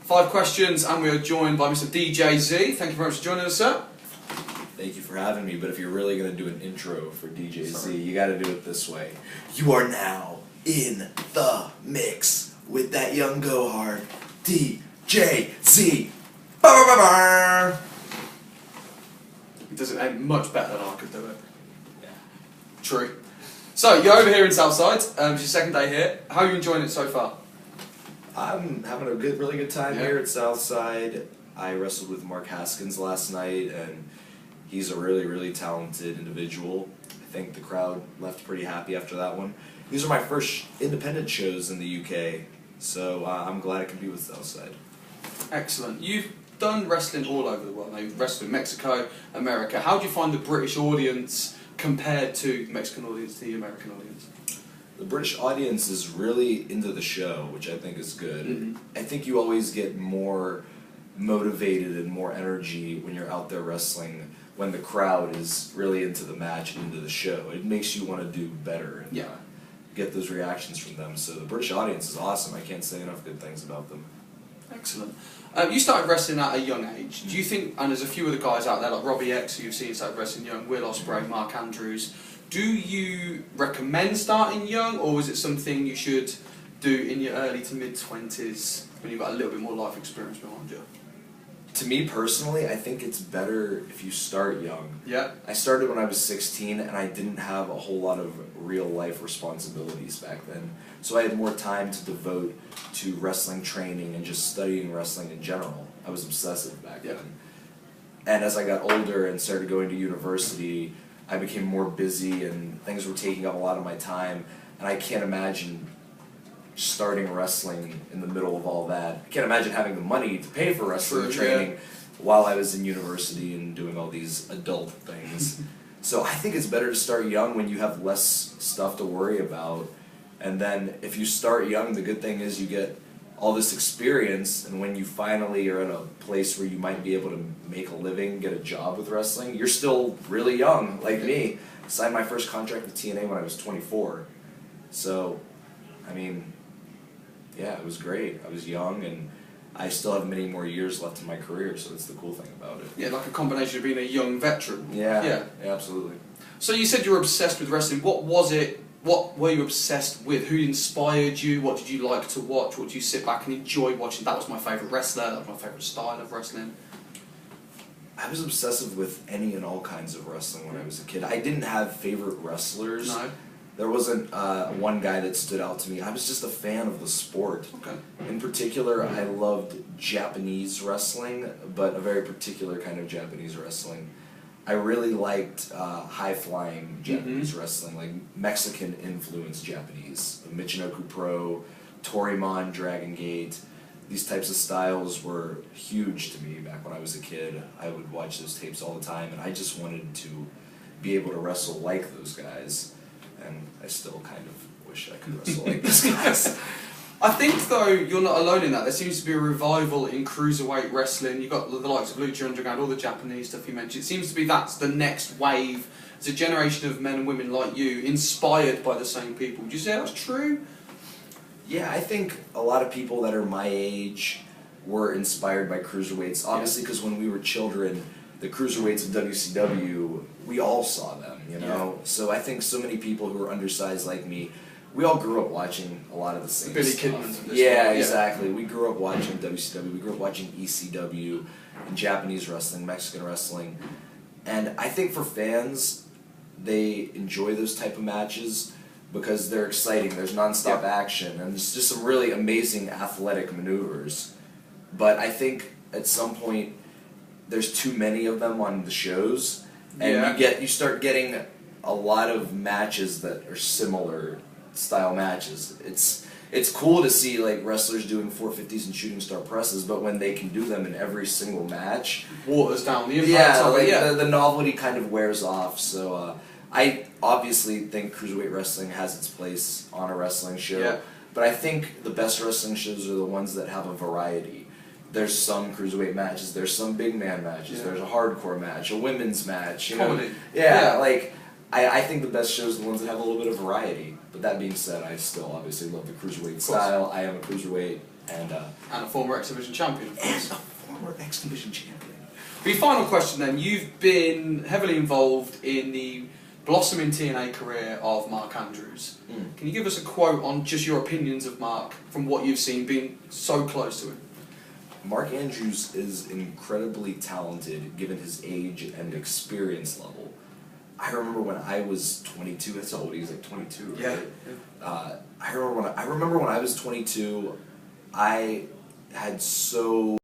5 questions, and we are joined by Mr. DJ Z. Thank you very much for joining us, sir. Thank you for having me, but if you're really going to do an intro for DJ Z, you got to do it this way. You are now in the mix with that young go-hard, DJ Z. Ba-ba-ba-ba. He does it much better than I could do it. Yeah. True. So, you're over here in Southside. It's your second day here. How are you enjoying it so far? I'm having a really good time here at Southside. I wrestled with Mark Haskins last night, and he's a really talented individual. I think the crowd left pretty happy after that one. These are my first independent shows in the UK, so I'm glad I can be with Southside. Excellent. You've done wrestling all over the world. You've wrestled in Mexico, America. How do you find the British audience compared to the Mexican audience, the American audience? The British audience is really into the show, which I think is good. Mm-hmm. I think you always get more motivated and more energy when you're out there wrestling, when the crowd is really into the match and into the show. It makes you want to do better and get those reactions from them. So the British audience is awesome. I can't say enough good things about them. Excellent. You started wrestling at a young age. Do you think, and there's a few other guys out there like Robbie X who you've seen started wrestling young, Will Ospreay, Mark Andrews. Do you recommend starting young, or is it something you should do in your early to mid-20s when you've got a little bit more life experience behind you? To me personally, I think it's better if you start young. Yeah. I started when I was 16, and I didn't have a whole lot of real life responsibilities back then. So I had more time to devote to wrestling training and just studying wrestling in general. I was obsessive back then. And as I got older and started going to university, I became more busy and things were taking up a lot of my time. And I can't imagine starting wrestling in the middle of all that. I can't imagine having the money to pay for wrestling training while I was in university and doing all these adult things. So I think it's better to start young when you have less stuff to worry about. And then if you start young, the good thing is you get all this experience, and when you finally are in a place where you might be able to make a living, get a job with wrestling, you're still really young, like me. I signed my first contract with TNA when I was 24. So, I mean, yeah, it was great. I was young, and I still have many more years left in my career, so that's the cool thing about it. Yeah, like a combination of being a young veteran. Yeah, absolutely. So you said you were obsessed with wrestling. What was it? What were you obsessed with? Who inspired you? What did you like to watch? What did you sit back and enjoy watching? That was my favourite wrestler. That was my favourite style of wrestling. I was obsessive with any and all kinds of wrestling when I was a kid. I didn't have favourite wrestlers. No. There wasn't one guy that stood out to me. I was just a fan of the sport. Okay. In particular, I loved Japanese wrestling, but a very particular kind of Japanese wrestling. I really liked high-flying Japanese wrestling, like Mexican-influenced Japanese. Michinoku Pro, Torimon, Dragon Gate. These types of styles were huge to me back when I was a kid. I would watch those tapes all the time, and I just wanted to be able to wrestle like those guys. And I still kind of wish I could wrestle like those guys. I think, though, you're not alone in that. There seems to be a revival in cruiserweight wrestling. You've got the likes of Lucha Underground, all the Japanese stuff you mentioned. It seems to be that's the next wave. It's a generation of men and women like you, inspired by the same people. Would you say that's true? Yeah, I think a lot of people that are my age were inspired by cruiserweights. Obviously, because when we were children, the cruiserweights of WCW, we all saw them, you know? Yeah. So I think so many people who are undersized like me, we all grew up watching a lot of the same Billy stuff. Kidman's of this yeah, world. Exactly. We grew up watching WCW, we grew up watching ECW, and Japanese wrestling, Mexican wrestling. And I think for fans, they enjoy those type of matches because they're exciting, there's non-stop action, and there's just some really amazing athletic maneuvers. But I think at some point, there's too many of them on the shows, and you start getting a lot of matches that are similar style matches. It's cool to see like wrestlers doing 450s and shooting star presses, but when they can do them in every single match, waters down the impact of it. The novelty kind of wears off. So I obviously think cruiserweight wrestling has its place on a wrestling show, but I think the best wrestling shows are the ones that have a variety. There's some cruiserweight matches, there's some big man matches, there's a hardcore match, a women's match, you know. Like I think the best shows are the ones that have a little bit of variety. But that being said, I still obviously love the cruiserweight style. I am a cruiserweight. And a former X Division champion, of course. And a former X Division champion. For your final question then, you've been heavily involved in the blossoming TNA career of Mark Andrews. Can you give us a quote on just your opinions of Mark from what you've seen, being so close to him? Mark Andrews is incredibly talented given his age and experience level. I remember when I was 22, that's how old he was, like 22, right? Yeah. I remember when I was 22, I had so